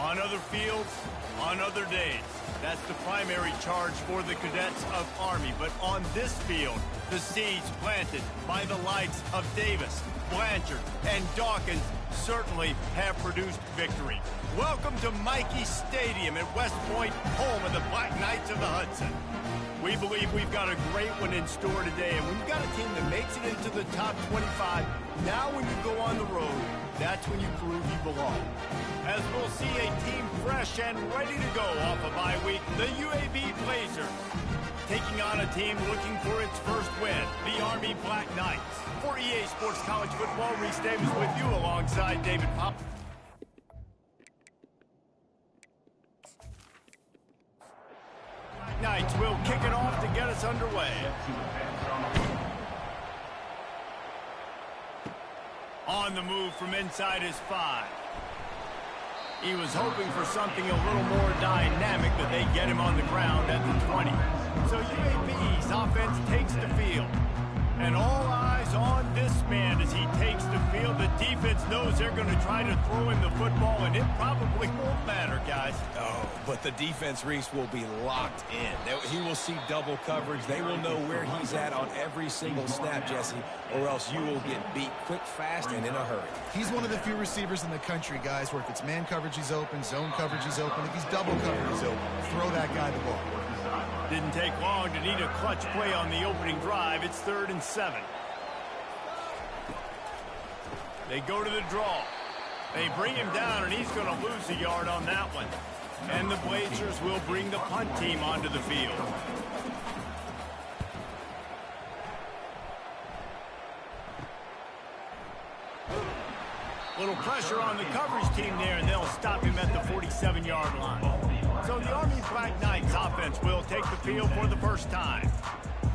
On other fields, on other days. That's the primary charge for the cadets of Army. But on this field, the seeds planted by the likes of Davis, Blanchard, and Dawkins certainly have produced victory. Welcome to Mikey Stadium at West Point, home of the Black Knights of the Hudson. We believe we've got a great one in store today, and when you've got a team that makes it into the top 25, now when you go on the road, that's when you prove you belong. As we'll see a team fresh and ready to go off a bye week, the UAB Blazers taking on a team looking for its first win, the Army Black Knights. For EA Sports College Football, Reese Davis with you alongside David Pop. Knights will kick it off to get us underway. On the move from inside his 5. He was hoping for something a little more dynamic, but they get him on the ground at the 20. So UAB's offense takes the field. And all eyes on this man as he takes the field. The defense knows they're going to try to throw him the football, and it probably won't matter, guys. Oh, but the defense, Reese, will be locked in. He will see double coverage. They will know where he's at on every single snap, Jesse, or else you will get beat quick, fast, and in a hurry. He's one of the few receivers in the country, guys, where if it's man coverage, he's open, zone coverage, he's open. If he's double coverage, he's open. Throw that guy the ball. Didn't take long to need a clutch play on the opening drive. It's 3rd and 7. They go to the draw. They bring him down, and he's going to lose a yard on that one. And the Blazers will bring the punt team onto the field. Little pressure on the coverage team there, and they'll stop him at the 47-yard line. So the Army Black Knights offense will take the field for the first time.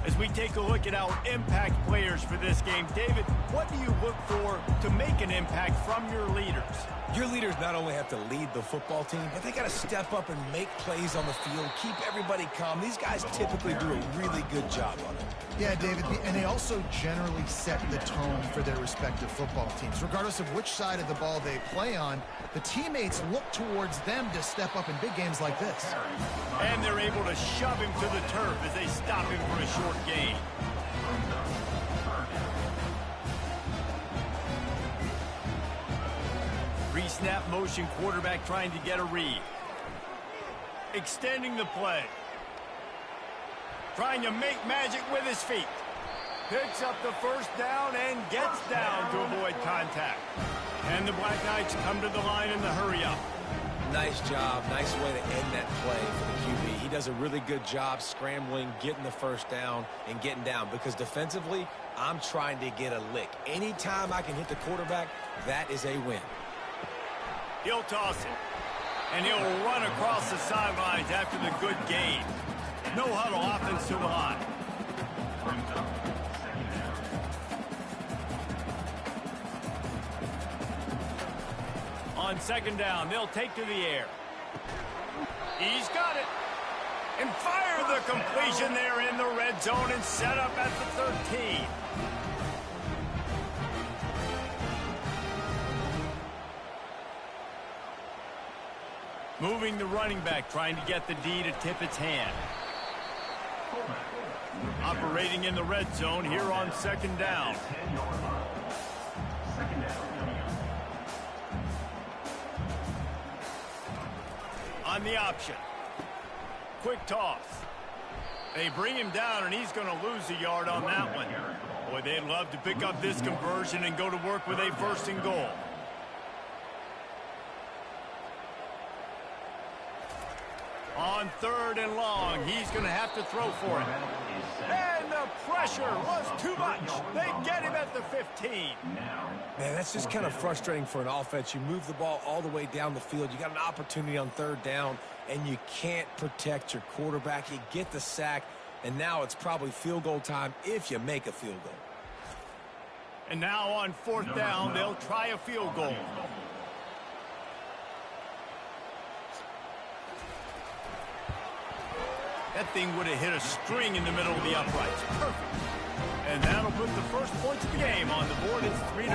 As we take a look at our impact players for this game, David, what do you look for to make an impact from your leaders? Your leaders not only have to lead the football team, but they got to step up and make plays on the field, keep everybody calm. These guys typically do a really good job on it. Yeah, David, and they also generally set the tone for their respective football teams. Regardless of which side of the ball they play on, the teammates look towards them to step up in big games like this. And they're able to shove him to the turf as they stop him for a short gain. Pre-snap motion, quarterback trying to get a read. Extending the play. Trying to make magic with his feet. Picks up the first down and gets down to avoid contact. And the Black Knights come to the line in the hurry-up. Nice job. Nice way to end that play for the QB. He does a really good job scrambling, getting the first down, and getting down. Because defensively, I'm trying to get a lick. Anytime I can hit the quarterback, that is a win. He'll toss it. And he'll run across the sidelines after the good gain. No huddle offense to the line. On 2nd down, they'll take to the air. He's got it. And fire the completion there in the red zone and set up at the 13. Moving the running back, trying to get the D to tip its hand. Operating in the red zone here on 2nd down. On the option. Quick toss. They bring him down, and he's going to lose a yard on that one. Boy, they'd love to pick up this conversion and go to work with a 1st and goal. On 3rd and long, he's going to have to throw for it. And the pressure was too much. They get him at the 15. Man, that's just kind of frustrating for an offense. You move the ball all the way down the field. You got an opportunity on 3rd down, and you can't protect your quarterback. You get the sack, and now it's probably field goal time if you make a field goal. And now on 4th down, they'll try a field goal. That thing would have hit a string in the middle of the uprights. Perfect. And that'll put the first points of the game on the board. It's 3-0.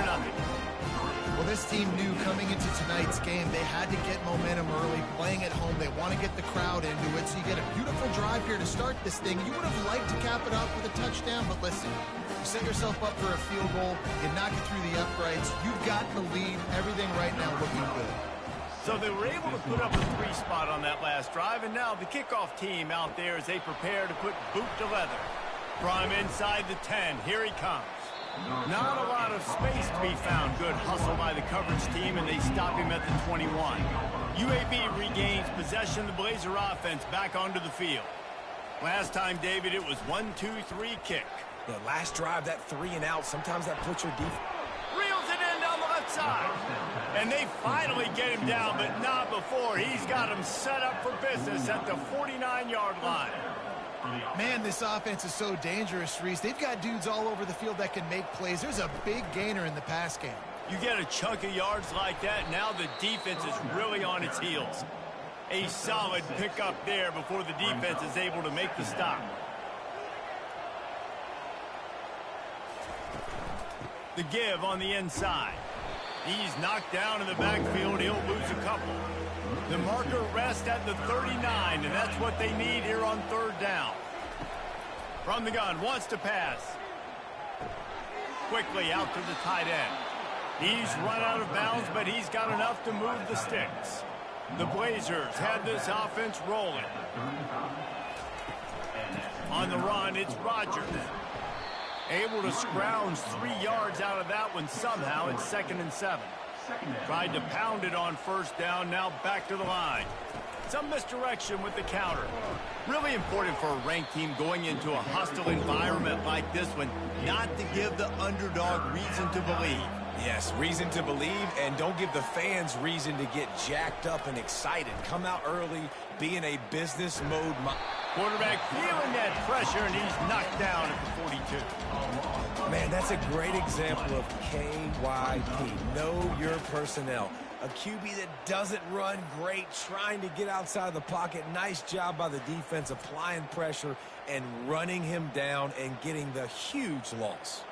Well, this team knew coming into tonight's game they had to get momentum early, playing at home. They want to get the crowd into it, so you get a beautiful drive here to start this thing. You would have liked to cap it off with a touchdown, but listen, you set yourself up for a field goal, you knock it through the uprights, you've got the lead, everything right now looking good. So they were able to put up a 3 spot on that last drive, and now the kickoff team out there as they prepare to put boot to leather. From inside the 10, here he comes. Not a lot of space to be found. Good hustle by the coverage team, and they stop him at the 21. UAB regains possession of the Blazer offense back onto the field. Last time, David, it was 1-2-3 kick. The last drive, that 3 and out, sometimes that puts your defense. Reels it in down the left side. And they finally get him down, but not before. He's got him set up for business at the 49-yard line. Man, this offense is so dangerous, Reese. They've got dudes all over the field that can make plays. There's a big gainer in the pass game. You get a chunk of yards like that, now the defense is really on its heels. A solid pickup there before the defense is able to make the stop. The give on the inside. He's knocked down in the backfield. He'll lose a couple. The marker rests at the 39, and that's what they need here on 3rd down. From the gun, wants to pass. Quickly out to the tight end. He's run out of bounds, but he's got enough to move the sticks. The Blazers had this offense rolling. On the run, it's Rodgers. Able to scrounge 3 yards out of that one somehow. It's 2nd and 7. Tried to pound it on 1st down, now back to the line. Some misdirection with the counter. Really important for a ranked team going into a hostile environment like this one, not to give the underdog reason to believe. Yes, reason to believe, and don't give the fans reason to get jacked up and excited. Come out early, be in a business mode. Quarterback feeling that pressure, and he's knocked down at the 42. Man, that's a great example of KYP. Know your personnel. A QB that doesn't run great, trying to get outside the pocket. Nice job by the defense applying pressure and running him down and getting the huge loss.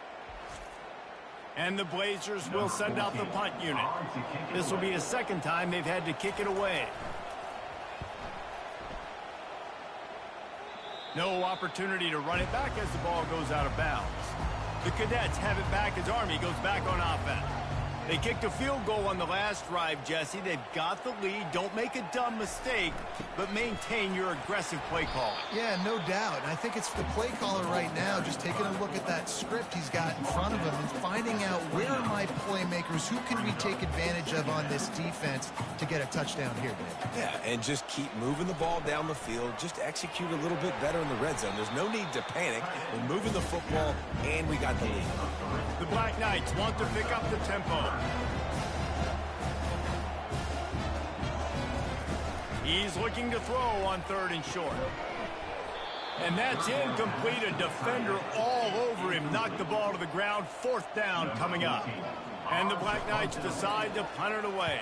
And the Blazers will send out the punt unit. This will be a 2nd time they've had to kick it away. No opportunity to run it back as the ball goes out of bounds. The Cadets have it back as Army goes back on offense. They kicked a field goal on the last drive, Jesse. They've got the lead. Don't make a dumb mistake, but maintain your aggressive play calling. Yeah, no doubt. And I think it's the play caller right now just taking a look at that script he's got in front of him and finding out where are my playmakers, who can we take advantage of on this defense to get a touchdown here today. Yeah, and just keep moving the ball down the field. Just execute a little bit better in the red zone. There's no need to panic. We're moving the football, and we got the lead. The Black Knights want to pick up the tempo. He's looking to throw on 3rd and short. And that's incomplete. A defender all over him. Knocked the ball to the ground. 4th down coming up. And the Black Knights decide to punt it away.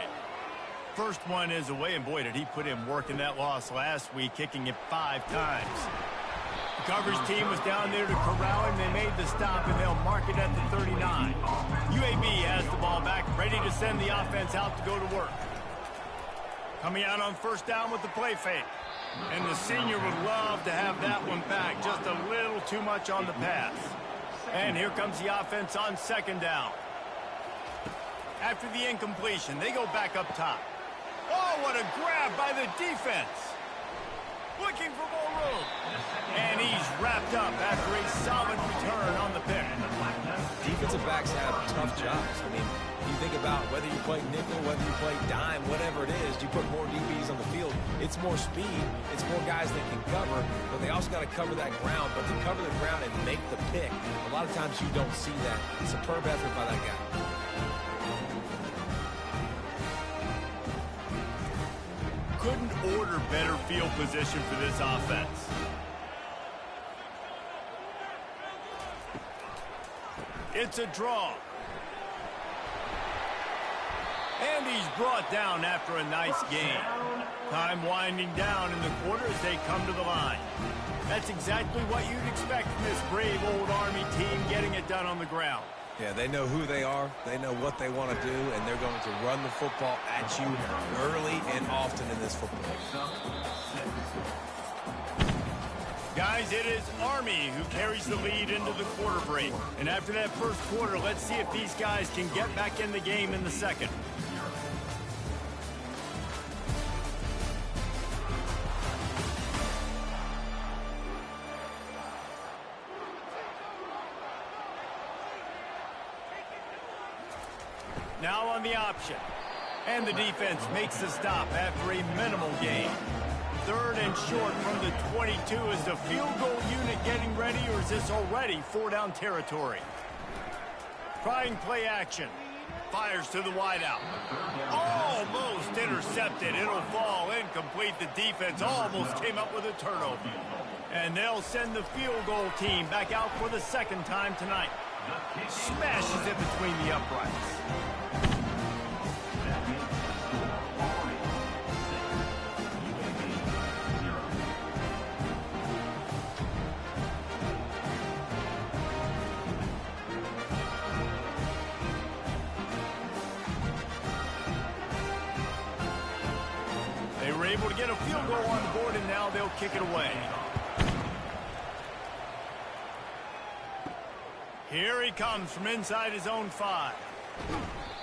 First one is away, and boy, did he put in work in that loss last week, kicking it 5 times. The coverage team was down there to corral him. They made the stop, and they'll mark it at the 39. UAB has the ball back, ready to send the offense out to go to work. Coming out on 1st down with the play fake. And the senior would love to have that one back. Just a little too much on the pass. And here comes the offense on 2nd down. After the incompletion, they go back up top. Oh, what a grab by the defense. Looking for more room. And he's wrapped up after a solid return on the pick. Defensive backs have tough jobs. I mean, you think about whether you play nickel, whether you play dime, whatever it is, you put more DBs on the field. It's more speed. It's more guys that can cover, but they also got to cover that ground. But to cover the ground and make the pick, a lot of times you don't see that. Superb effort by that guy. Couldn't order better field position for this offense. It's a draw. And he's brought down after a nice gain. Time winding down in the quarter as they come to the line. That's exactly what you'd expect from this brave old Army team, getting it done on the ground. Yeah, they know who they are, they know what they want to do, and they're going to run the football at you early and often in this football game. Guys, it is Army who carries the lead into the quarter break. And after that first quarter, let's see if these guys can get back in the game in the second. Now on the option. And the defense makes the stop after a minimal gain. Third and short from the 22. Is the field goal unit getting ready, or is this already four-down territory? Trying play action. Fires to the wideout. Almost intercepted. It'll fall incomplete. The defense almost came up with a turnover. And they'll send the field goal team back out for the second time tonight. Smashes it between the uprights. They were able to get a field goal on the board, and now they'll kick it away. Here he comes from inside his own 5.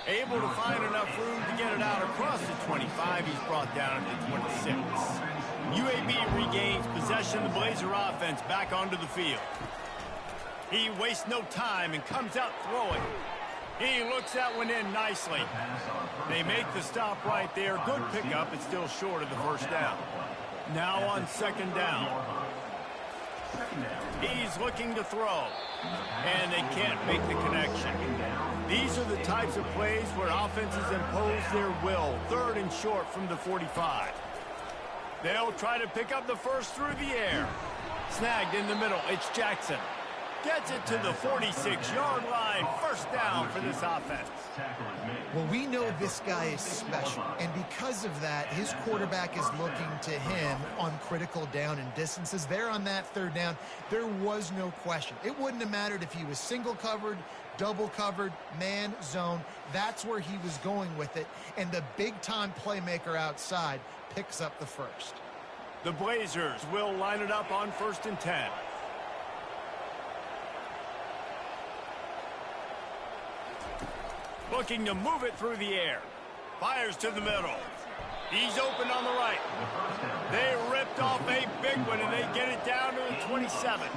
Able to find enough room to get it out across the 25. He's brought down at the 26. UAB regains possession of the Blazer offense back onto the field. He wastes no time and comes out throwing. He looks that one in nicely. They make the stop right there. Good pickup. It's still short of the first down. Now on second down. He's looking to throw. And they can't make the connection. These are the types of plays where offenses impose their will. Third and short from the 45. They'll try to pick up the first through the air. Snagged in the middle. It's Jackson. Gets it to the 46-yard line. First down for this offense. Well, we know this guy is special, and because of that, his quarterback is looking to him on critical down and distances. There on that third down, there was no question. It wouldn't have mattered if he was single covered, double covered, man, zone. That's where he was going with it, and the big-time playmaker outside picks up the first. The Blazers will line it up on 1st and 10. Looking to move it through the air. Fires to the middle. He's open on the right. They ripped off a big one, and they get it down to the 27.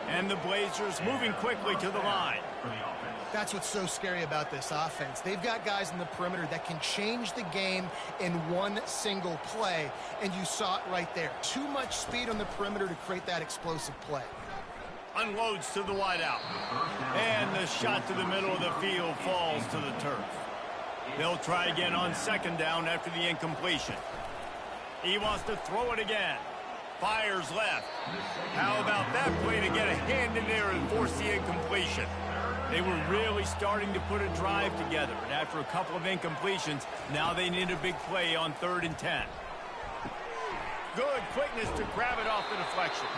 And the Blazers moving quickly to the line. That's what's so scary about this offense. They've got guys in the perimeter that can change the game in one single play, and you saw it right there. Too much speed on the perimeter to create that explosive play. Unloads to the wideout. And the shot to the middle of the field falls to the turf. They'll try again on second down after the incompletion. He wants to throw it again. Fires left. How about that play to get a hand in there and force the incompletion? They were really starting to put a drive together, and after a couple of incompletions, now they need a big play on 3rd and 10. Good quickness to grab it off the deflection.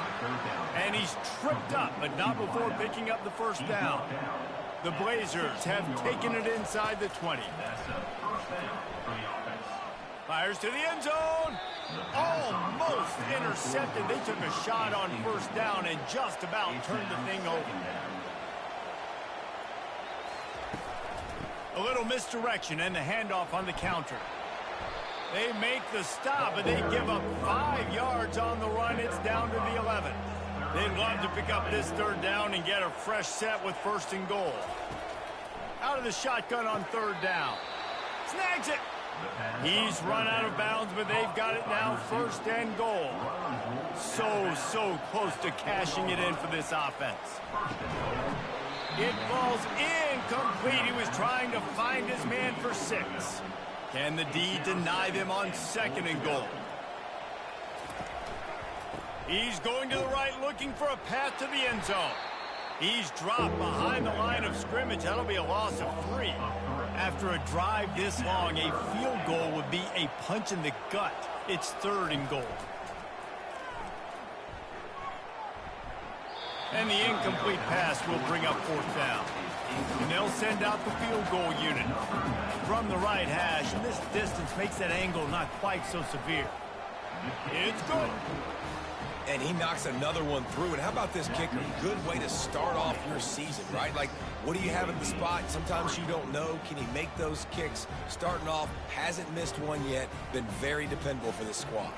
And he's tripped up, but not before picking up the first down. The Blazers have taken it inside the 20. Fires to the end zone. Almost intercepted. They took a shot on 1st down and just about turned the thing over. A little misdirection and the handoff on the counter. They make the stop, but they give up 5 yards on the run. It's down to the 11. They'd love to pick up this 3rd down and get a fresh set with 1st and goal. Out of the shotgun on 3rd down. Snags it. He's run out of bounds, but they've got it now 1st and goal. So close to cashing it in for this offense. It falls incomplete. He was trying to find his man for 6. Can the D deny them on 2nd and goal? He's going to the right, looking for a path to the end zone. He's dropped behind the line of scrimmage. That'll be a loss of 3. After a drive this long, a field goal would be a punch in the gut. It's 3rd and goal. And the incomplete pass will bring up 4th down. And they'll send out the field goal unit from the right hash, and this distance makes that angle not quite so severe. It's good. And he knocks another one through. And how about this kicker? Good way to start off your season, right? Like, what do you have at the spot? Sometimes you don't know. Can he make those kicks? Starting off, hasn't missed one yet. Been very dependable for this squad.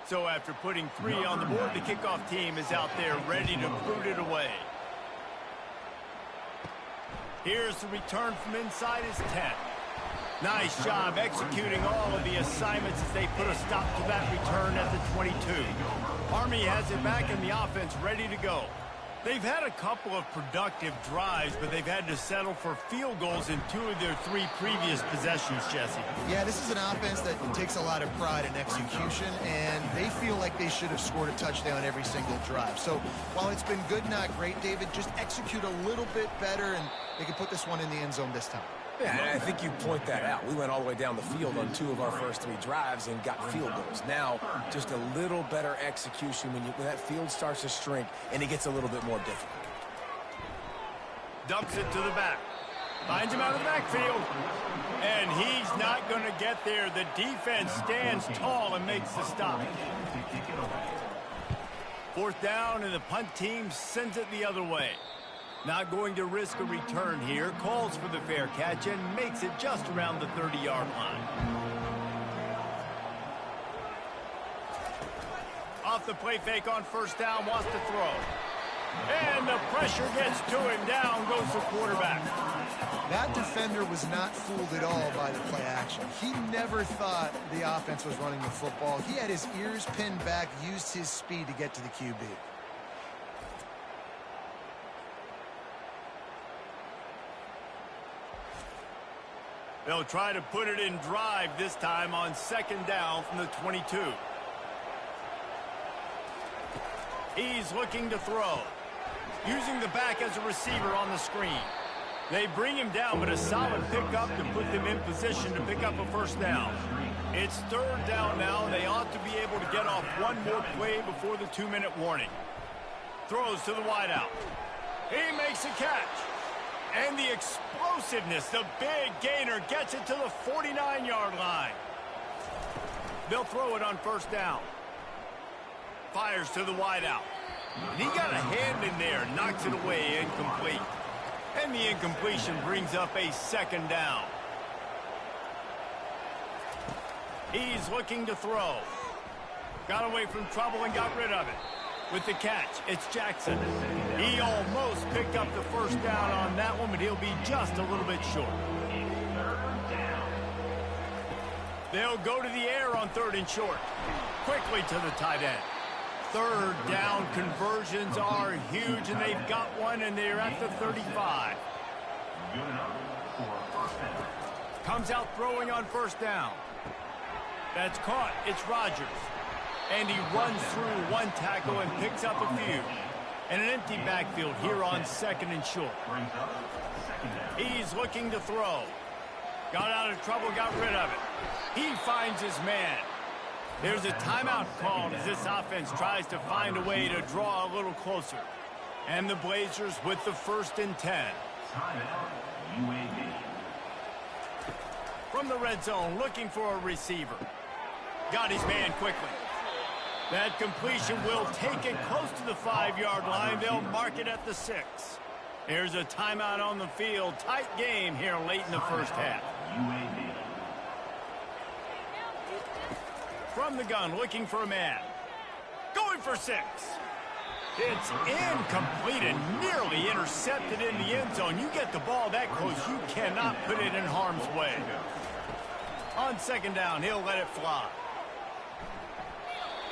So after putting 3 on the board, the kickoff team is out there ready to boot it away. Here's the return from inside his 10. Nice job executing all of the assignments as they put a stop to that return at the 22. Army has it back in the offense ready to go. They've had a couple of productive drives, but they've had to settle for field goals in 2 of their 3 previous possessions, Jesse. Yeah, this is an offense that takes a lot of pride in execution, and they feel like they should have scored a touchdown every single drive. So while it's been good, not great, David, just execute a little bit better, and they can put this one in the end zone this time. Yeah, and I think you point that out. We went all the way down the field on 2 of our first 3 drives and got field goals. Now, just a little better execution when that field starts to shrink and it gets a little bit more difficult. Dumps it to the back. Finds him out of the backfield. And he's not going to get there. The defense stands tall and makes the stop. 4th down, and the punt team sends it the other way. Not going to risk a return here. Calls for the fair catch and makes it just around the 30-yard line. Off the play fake on 1st down, wants to throw. And the pressure gets to him. Down goes the quarterback. That defender was not fooled at all by the play action. He never thought the offense was running the football. He had his ears pinned back, used his speed to get to the QB. They'll try to put it in drive this time on 2nd down from the 22. He's looking to throw. Using the back as a receiver on the screen. They bring him down, but a solid pickup to put them in position to pick up a 1st down. It's 3rd down now. They ought to be able to get off one more play before the 2-minute warning. Throws to the wideout. He makes a catch. And the explosiveness, the big gainer, gets it to the 49-yard line. They'll throw it on 1st down. Fires to the wideout. And he got a hand in there, knocks it away, incomplete. And the incompletion brings up a 2nd down. He's looking to throw. Got away from trouble and got rid of it. With the catch, it's Jackson. He almost picked up the 1st down on that one, but he'll be just a little bit short. They'll go to the air on 3rd and short. Quickly to the tight end. 3rd down conversions are huge, and they've got one, and they're at the 35. Comes out throwing on 1st down. That's caught. It's Rodgers. And he runs through one tackle and picks up a few. And an empty backfield here on 2nd and short. He's looking to throw. Got out of trouble, got rid of it. He finds his man. There's a timeout called as this offense tries to find a way to draw a little closer. And the Blazers with the 1st and 10. UAB. From the red zone, looking for a receiver. Got his man quickly. That completion will take it close to the 5-yard line. They'll mark it at the 6. There's a timeout on the field. Tight game here late in the 1st half. From the gun, looking for a man. Going for 6. It's incomplete and nearly intercepted in the end zone. You get the ball that close, you cannot put it in harm's way. On 2nd down, he'll let it fly.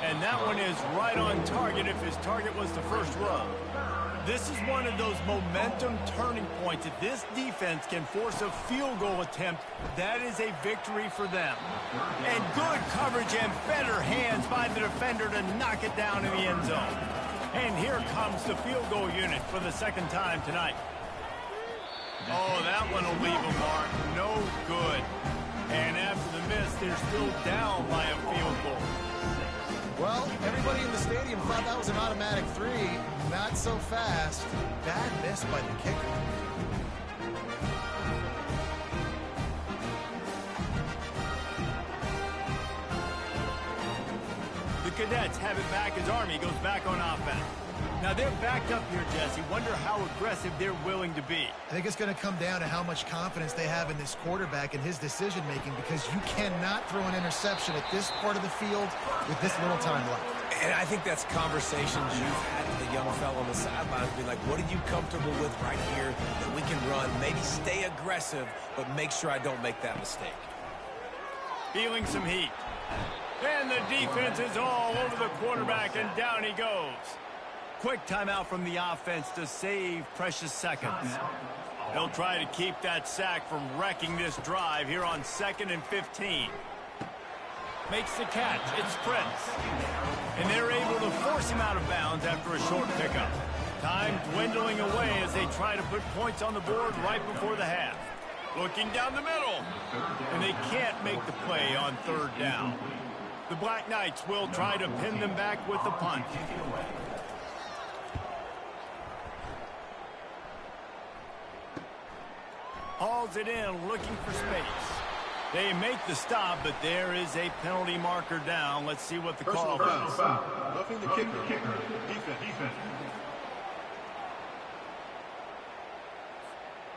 And that one is right on target if his target was the 1st row. This is one of those momentum turning points. If this defense can force a field goal attempt, that is a victory for them. And good coverage and better hands by the defender to knock it down in the end zone. And here comes the field goal unit for the 2nd time tonight. Oh, that one will leave a mark. No good. And after the miss, they're still down by a field goal. Well, everybody in the stadium thought that was an automatic 3. Not so fast. Bad miss by the kicker. The Cadets have it back as Army goes back on offense. Now they're backed up here, Jesse. Wonder how aggressive they're willing to be. I think it's going to come down to how much confidence they have in this quarterback and his decision-making, because you cannot throw an interception at this part of the field with this little time left. And I think that's conversations you've had with the young fellow on the sidelines. Be like, what are you comfortable with right here that we can run? Maybe stay aggressive, but make sure I don't make that mistake. Feeling some heat. And the defense is all over the quarterback, and down he goes. Quick timeout from the offense to save precious seconds. They'll try to keep that sack from wrecking this drive here on 2nd and 15. Makes the catch. It sprints. And they're able to force him out of bounds after a short pickup. Time dwindling away as they try to put points on the board right before the half. Looking down the middle. And they can't make the play on 3rd down. The Black Knights will try to pin them back with the punt. Hauls it in, looking for space. They make the stop, but there is a penalty marker down. Let's see what the call is. Roughing the kicker. Defense.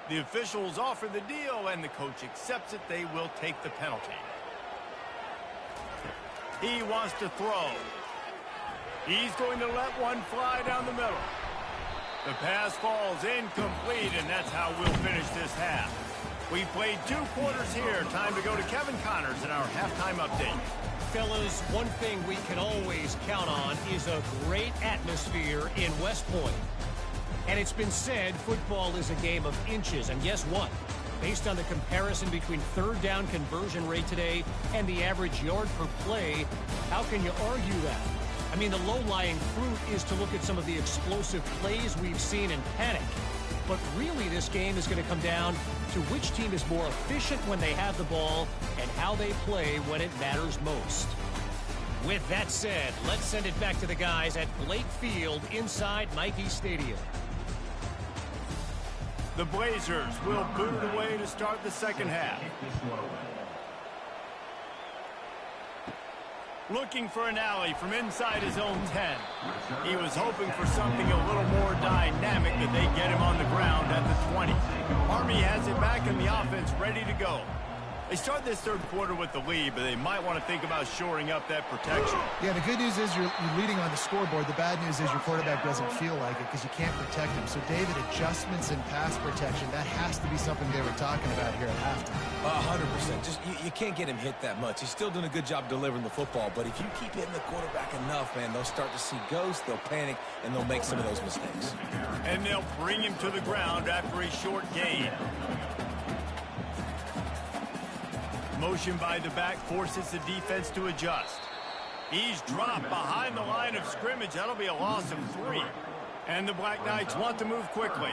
The officials offer the deal, and the coach accepts it. They will take the penalty. He wants to throw. He's going to let one fly down the middle. The pass falls incomplete, and that's how we'll finish this half. We've played 2 quarters here. Time to go to Kevin Connors in our halftime update. Fellas, one thing we can always count on is a great atmosphere in West Point. And it's been said football is a game of inches. And guess what? Based on the comparison between 3rd down conversion rate today and the average yard per play, how can you argue that? I mean, the low-lying fruit is to look at some of the explosive plays we've seen in panic. But really, this game is going to come down to which team is more efficient when they have the ball and how they play when it matters most. With that said, let's send it back to the guys at Blake Field inside Nike Stadium. The Blazers will boot it away to start the 2nd half. Looking for an alley from inside his own 10. He was hoping for something a little more dynamic, but they get him on the ground at the 20. Army has it back in the offense, ready to go. They start this 3rd quarter with the lead, but they might want to think about shoring up that protection. Yeah, the good news is you're leading on the scoreboard. The bad news is your quarterback doesn't feel like it because you can't protect him. So, David, adjustments in pass protection, that has to be something they were talking about here at halftime. 100%. Just you can't get him hit that much. He's still doing a good job delivering the football, but if you keep hitting the quarterback enough, man, they'll start to see ghosts, they'll panic, and they'll make some of those mistakes. And they'll bring him to the ground after a short gain. Motion by the back forces the defense to adjust. He's dropped behind the line of scrimmage. That'll be a loss of 3. And the Black Knights want to move quickly.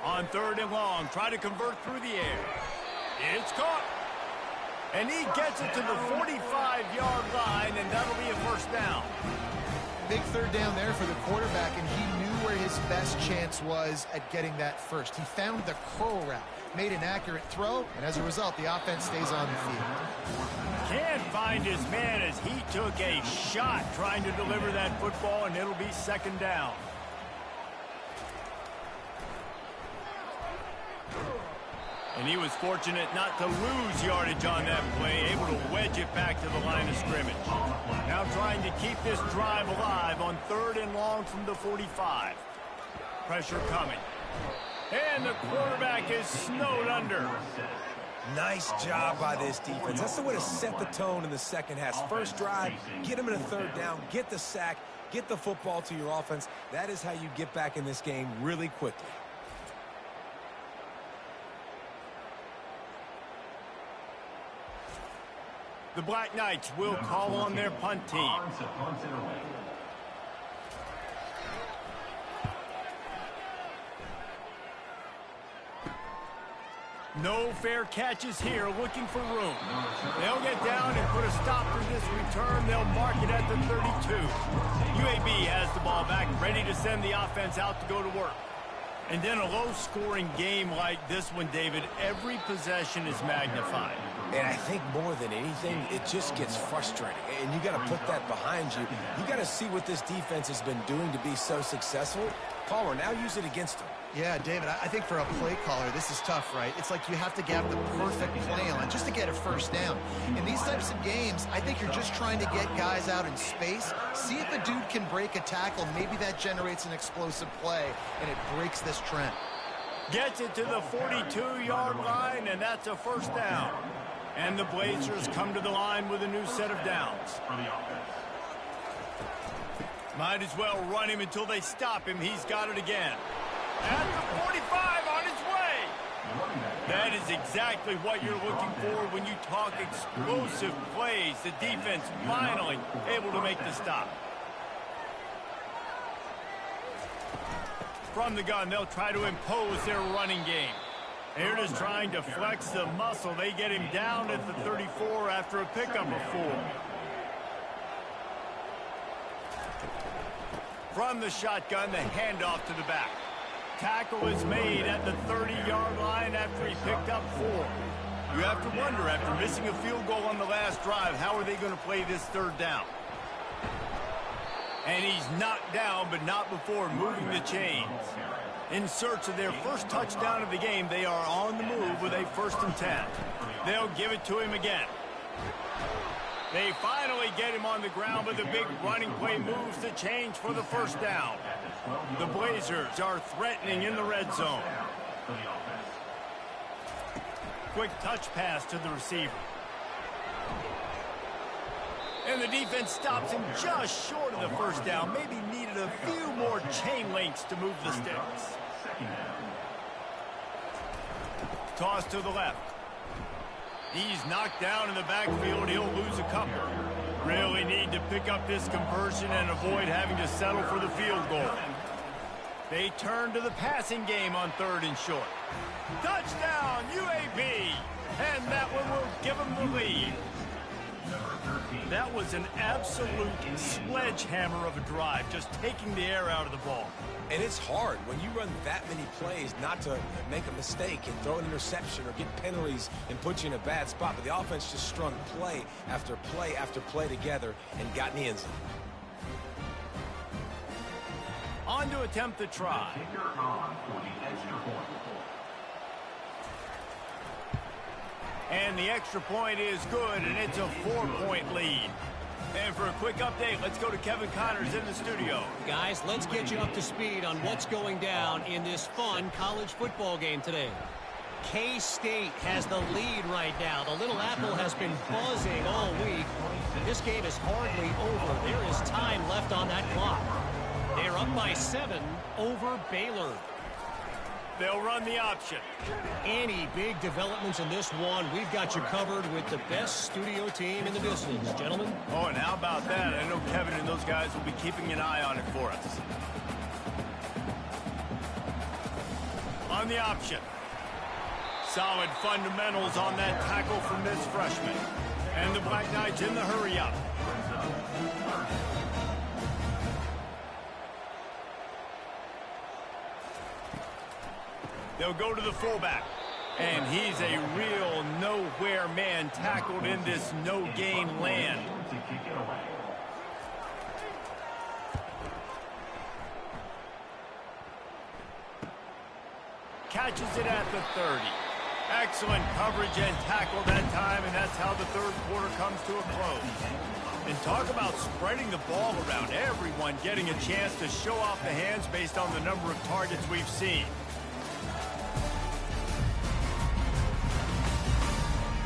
On 3rd and long, try to convert through the air. It's caught. And he gets it to the 45-yard line, and that'll be a 1st down. Big 3rd down there for the quarterback, and he knew where his best chance was at getting that first. He found the curl route, made an accurate throw, and as a result, the offense stays on the field. Can't find his man as he took a shot trying to deliver that football, and it'll be 2nd down. And he was fortunate not to lose yardage on that play, able to wedge it back to the line of scrimmage. Now trying to keep this drive alive on 3rd and long from the 45. Pressure coming. And the quarterback is snowed under. Nice job by this defense. That's the way to set the tone in the 2nd half. First drive, get them in a 3rd down, get the sack, get the football to your offense. That is how you get back in this game really quickly. The Black Knights will call on their punt team. No fair catches here, looking for room. They'll get down and put a stop to this return. They'll mark it at the 32. UAB has the ball back, ready to send the offense out to go to work. And in a low-scoring game like this one, David, every possession is magnified. And I think more than anything, it just gets frustrating. And you got to put that behind you. You got to see what this defense has been doing to be so successful. Palmer, now use it against them. Yeah, David, I think for a play caller, this is tough, right? It's like you have to have the perfect play on just to get a first down. In these types of games, I think you're just trying to get guys out in space, see if a dude can break a tackle. Maybe that generates an explosive play, and it breaks this trend. Gets it to the 42-yard line, and that's a first down. And the Blazers come to the line with a new set of downs. Might as well run him until they stop him. He's got it again. At the 45, on his way. That is exactly what you're looking for when you talk explosive plays. The defense finally able to make the stop. From the gun, they'll try to impose their running game. They're just trying to flex the muscle. They get him down at the 34 after a pickup of 4. From the shotgun, the handoff to the back. Tackle is made at the 30-yard line after he picked up 4. You have to wonder, after missing a field goal on the last drive, how are they going to play this third down? And he's knocked down, but not before moving the chains. In search of their first touchdown of the game, they are on the move with a 1st and 10. They'll give it to him again. They finally get him on the ground, but the big running play moves the change for the first down. The Blazers are threatening in the red zone. Quick touch pass to the receiver. And the defense stops him just short of the first down. Maybe needed a few more chain links to move the sticks. Toss to the left. He's knocked down in the backfield. He'll lose a couple. Really need to pick up this conversion and avoid having to settle for the field goal. They turn to the passing game on 3rd and short. Touchdown, UAB! And that one will give them the lead. That was an absolute sledgehammer of a drive, just taking the air out of the ball. And it's hard when you run that many plays not to make a mistake and throw an interception or get penalties and put you in a bad spot. But the offense just strung play after play after play together and got in the end zone. On to attempt the try. And the extra point is good, and it's a 4-point lead. And for a quick update, let's go to Kevin Connors in the studio. Guys, let's get you up to speed on what's going down in this fun college football game today. K-State has the lead right now. The Little Apple has been buzzing all week. This game is hardly over. There is time left on that clock. They're up by 7 over Baylor. They'll run the option. Any big developments in this one, we've got you covered with the best studio team in the business, gentlemen. Oh, and how about that? I know Kevin and those guys will be keeping an eye on it for us. On the option. Solid fundamentals on that tackle from this freshman. And the Black Knights in the hurry-up. They'll go to the fullback. And he's a real nowhere man tackled in this no-gain land. Catches it at the 30. Excellent coverage and tackle that time, and that's how the third quarter comes to a close. And talk about spreading the ball around. Everyone getting a chance to show off the hands based on the number of targets we've seen.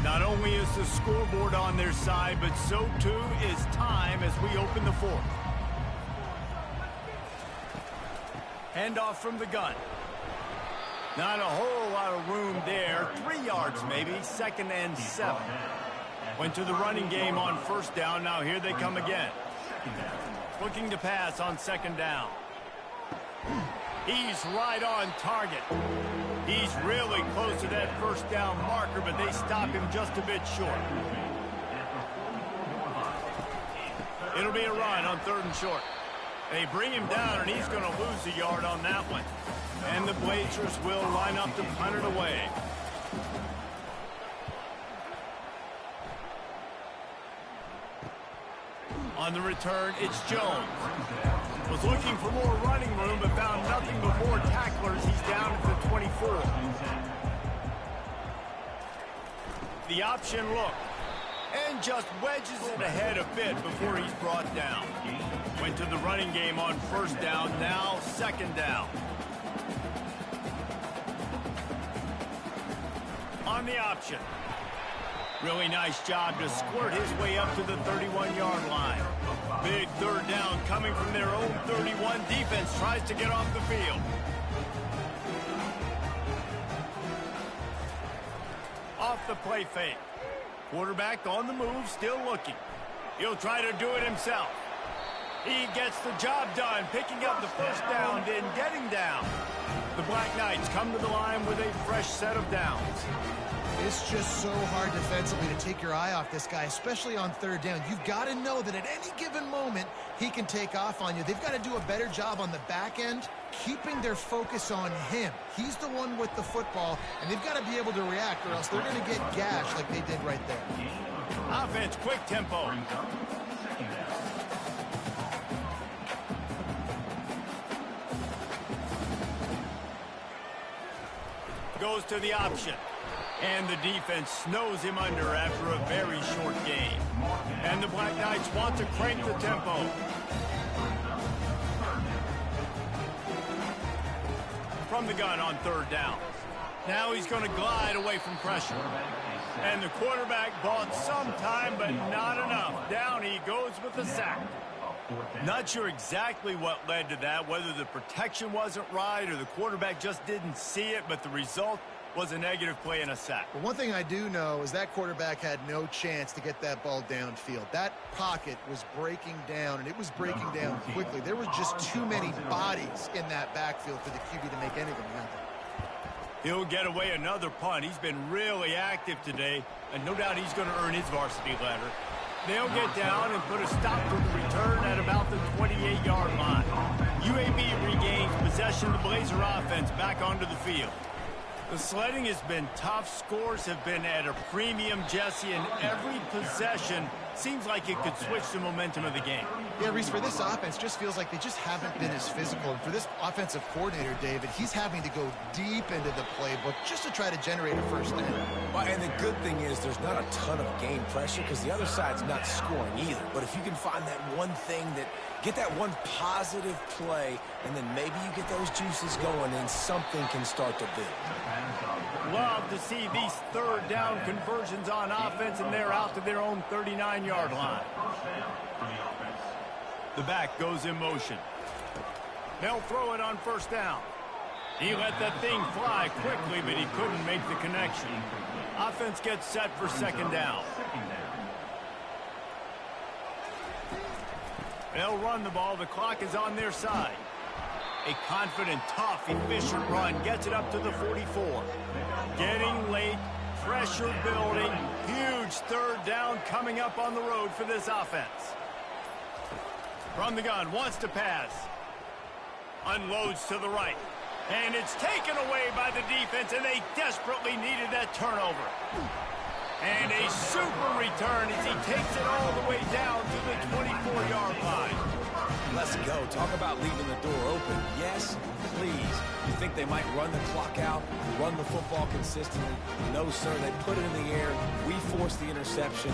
Not only is the scoreboard on their side, but so too is time as we open the fourth. Handoff from the gun. Not a whole lot of room there. 3 yards maybe, 2nd and 7. Went to the running game on first down. Now here they come again. Looking to pass on 2nd down. He's right on target. He's really close to that first down marker, but they stop him just a bit short. It'll be a run on 3rd and short. They bring him down, and he's going to lose a yard on that one. And the Blazers will line up to punt it away. On the return, it's Jones. Was looking for more running room, but found nothing but more tacklers. He's down at the 24. The option look. And just wedges it ahead a bit before he's brought down. Went to the running game on 1st down, now 2nd down. On the option. Really nice job to squirt his way up to the 31-yard line. Big 3rd down coming from their own 31. Defense tries to get off the field. Off the play fake. Quarterback on the move, still looking. He'll try to do it himself. He gets the job done, picking up the 1st down and getting down. The Black Knights come to the line with a fresh set of downs. It's just so hard defensively to take your eye off this guy, especially on 3rd down. You've got to know that at any given moment, he can take off on you. They've got to do a better job on the back end, keeping their focus on him. He's the one with the football, and they've got to be able to react, or else they're going to get gashed like they did right there. Offense, quick tempo. Goes to the option. And the defense snows him under after a very short game. And the Black Knights want to crank the tempo. From the gun on 3rd down. Now he's going to glide away from pressure. And the quarterback bought some time, but not enough. Down he goes with the sack. Not sure exactly what led to that, whether the protection wasn't right or the quarterback just didn't see it, but the result was a negative play and a sack. But one thing I do know is that quarterback had no chance to get that ball downfield. That pocket was breaking down, and it was breaking down quickly. There were just too many bodies in that backfield for the QB to make anything happen. He'll get away another punt. He's been really active today, and no doubt he's going to earn his varsity ladder. They'll get down and put a stop to the return at about the 28-yard line. UAB regains possession of the Blazer offense back onto the field. The sledding has been tough. Scores have been at a premium, Jesse, and every possession seems like it could switch the momentum of the game. Yeah, Reese, for this offense, just feels like they just haven't been as physical. And for this offensive coordinator, David, he's having to go deep into the playbook just to try to generate a 1st down. Well, and the good thing is there's not a ton of game pressure because the other side's not scoring either. But if you can find that one thing that get that one positive play, and then maybe you get those juices going and something can start to build. Love to see these 3rd down conversions on offense, and they're out to their own 39-yard line. The back goes in motion. They'll throw it on 1st down. He let that thing fly quickly, but he couldn't make the connection. Offense gets set for 2nd down. They'll run the ball. The clock is on their side. A confident, tough, efficient run gets it up to the 44. Getting late, pressure building, huge 3rd down coming up on the road for this offense. From the gun, wants to pass. Unloads to the right. And it's taken away by the defense, and they desperately needed that turnover. And a super return as he takes it all the way down to the 24-yard line. Let's go. Talk about leaving the door open. Yes, please. You think they might run the clock out, run the football consistently? No, sir. They put it in the air. We forced the interception.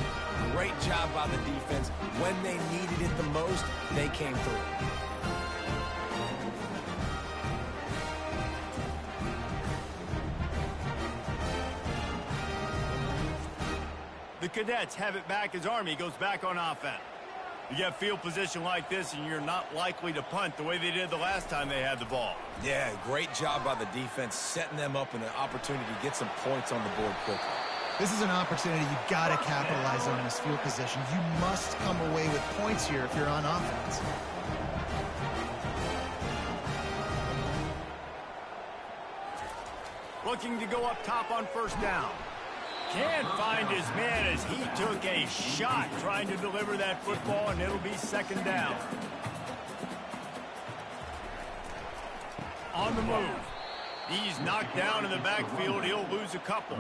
Great job by the defense. When they needed it the most, they came through. The Cadets have it back as Army goes back on offense. You get field position like this, and you're not likely to punt the way they did the last time they had the ball. Yeah, great job by the defense, setting them up in an opportunity to get some points on the board quickly. This is an opportunity you've got to capitalize on this field position. You must come away with points here if you're on offense. looking to go up top on first down. Can't find his man as he took a shot trying to deliver that football, and it'll be second down. On the move. He's knocked down in the backfield. He'll lose a couple.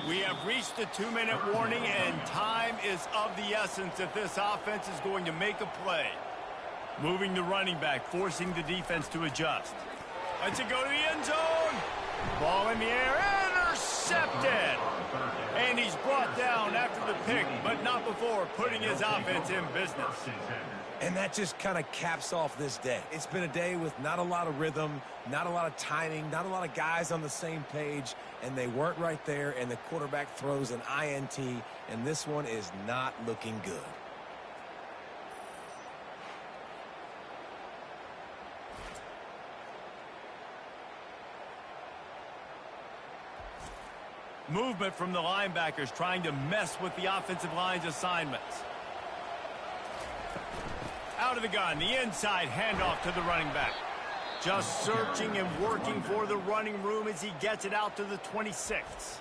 We have reached the 2-minute warning, and time is of the essence if this offense is going to make a play. Moving the running back, forcing the defense to adjust. Lets it go to the end zone. Ball in the air, intercepted. And he's brought down after the pick, but not before putting his offense in business. And that just kind of caps off this day. It's been a day with not a lot of rhythm, not a lot of timing, not a lot of guys on the same page, and they weren't right there, and the quarterback throws an INT, and this one is not looking good. Movement from the linebackers trying to mess with the offensive line's assignments. Out of the gun, the inside handoff to the running back. Just searching and working for the running room as he gets it out to the 26th.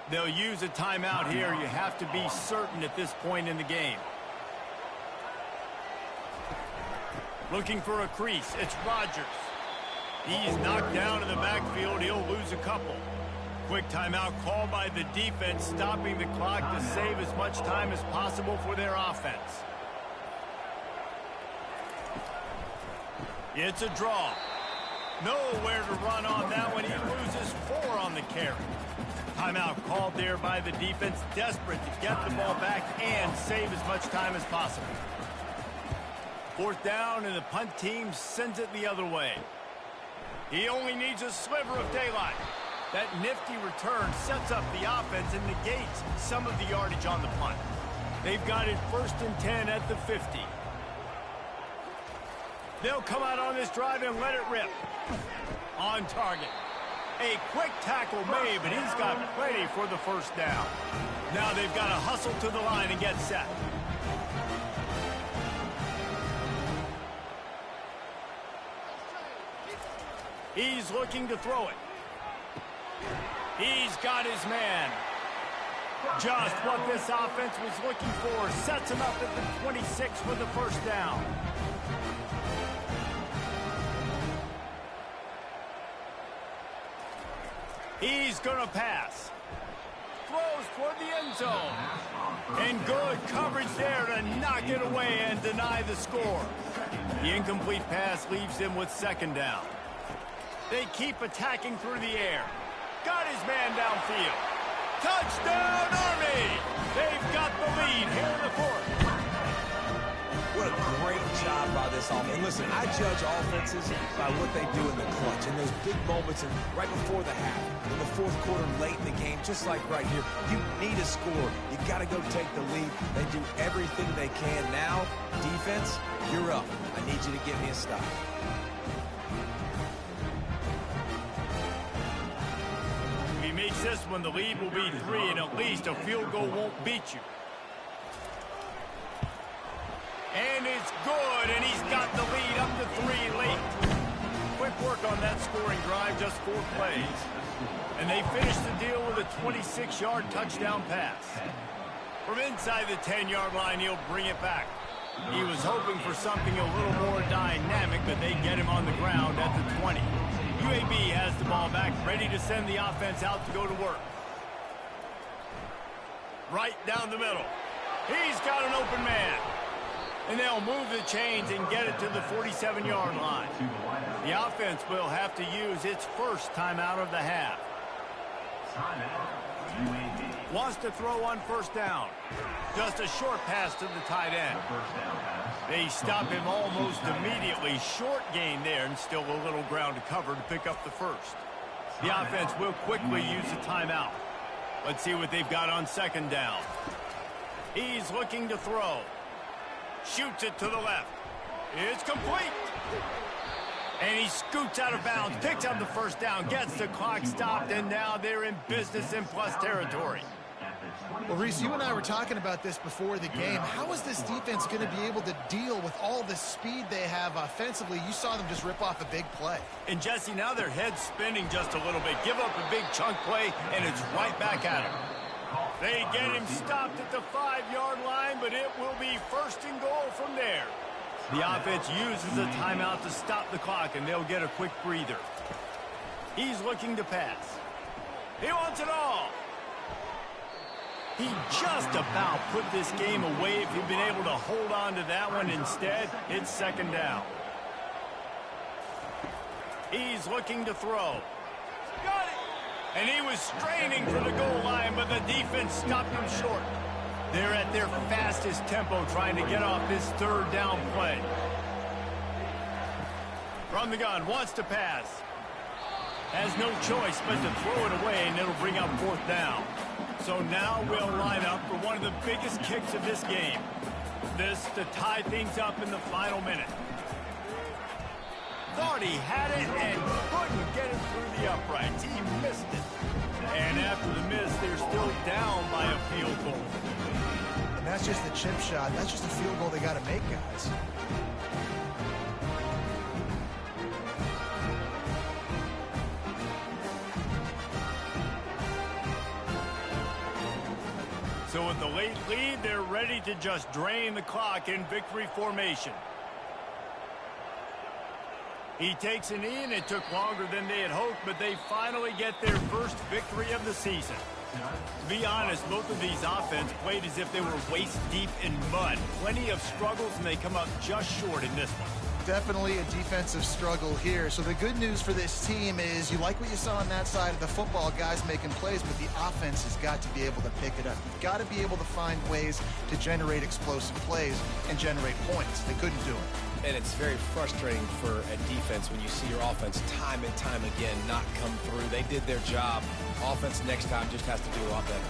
They'll use a timeout here. You have to be certain at this point in the game. Looking for a crease. It's Rodgers. He's knocked down in the backfield. He'll lose a couple. Quick timeout called by the defense, stopping the clock to save as much time as possible for their offense. It's a draw. Nowhere to run on that one. He loses 4 on the carry. Timeout called there by the defense, desperate to get the ball back and save as much time as possible. Fourth down, and the punt team sends it the other way. He only needs a sliver of daylight. That nifty return sets up the offense and negates some of the yardage on the punt. They've got it 1st and 10 at the 50. They'll come out on this drive and let it rip. On target. A quick tackle made, but he's got plenty for the first down. Now they've got to hustle to the line and get set. He's looking to throw it. He's got his man. Just what this offense was looking for. Sets him up at the 26 for the first down. He's going to pass. Throws toward the end zone. And good coverage there to knock it away and deny the score. The incomplete pass leaves him with second down. They keep attacking through the air. Got his man downfield. Touchdown, Army! They've got the lead here in the fourth. What a great job by this offense. And listen, I judge offenses by what they do in the clutch, in those big moments and right before the half, in the fourth quarter, late in the game, just like right here. You need a score. You got to go take the lead. They do everything they can. Now, defense, you're up. I need you to get me a stop. If he makes this one, the lead will be 3, and at least a field goal won't beat you. And it's good, and he's got the lead up to 3 late. Quick work on that scoring drive, just 4 plays. And they finish the deal with a 26-yard touchdown pass. From inside the 10-yard line, he'll bring it back. He was hoping for something a little more dynamic, but they get him on the ground at the 20. UAB has the ball back, ready to send the offense out to go to work. Right down the middle. He's got an open man. And they'll move the chains and get it to the 47-yard line. The offense will have to use its first timeout of the half. Wants to throw on first down. Just a short pass to the tight end. They stop him almost immediately. Short gain there, and still a little ground to cover to pick up the first. The offense will quickly use a timeout. Let's see what they've got on second down. He's looking to throw. Shoots it to the left. It's complete. And he scoots out of bounds, picks up the first down, gets the clock stopped, and now they're in business in plus territory. Well, Reese, you and I were talking about this before the game. How is this defense going to be able to deal with all the speed they have offensively? You saw them just rip off a big play. And, Jesse, now their head's spinning just a little bit. Give up a big chunk play, and it's right back at him. They get him stopped at the 5-yard line, but it will be 1st and goal from there. The offense uses a timeout to stop the clock, and they'll get a quick breather. He's looking to pass. He wants it all. He just about put this game away if he'd been able to hold on to that one. Instead, it's 2nd down. He's looking to throw. Got it! And he was straining for the goal line, but the defense stopped him short. They're at their fastest tempo trying to get off this 3rd down play. From the gun, wants to pass. Has no choice but to throw it away, and it'll bring up 4th down. So now we'll line up for one of the biggest kicks of this game. This to tie things up in the final minute. Thought he had it and couldn't get it through the uprights. He missed it. And after the miss, they're still down by a field goal. And that's just the chip shot. That's just a field goal they got to make, guys. So with the late lead, they're ready to just drain the clock in victory formation. He takes a knee, and it took longer than they had hoped, but they finally get their first victory of the season. To be honest, both of these offenses played as if they were waist-deep in mud. Plenty of struggles, and they come up just short in this one. Definitely a defensive struggle here. So the good news for this team is you like what you saw on that side of the football, guys making plays, but the offense has got to be able to pick it up. You've got to be able to find ways to generate explosive plays and generate points. They couldn't do it. And it's very frustrating for a defense when you see your offense time and time again not come through. They did their job. Offense next time just has to do a lot better.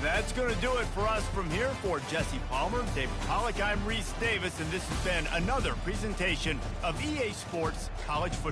That's going to do it for us from here. For Jesse Palmer, David Pollack, I'm Reese Davis, and this has been another presentation of EA Sports College Football.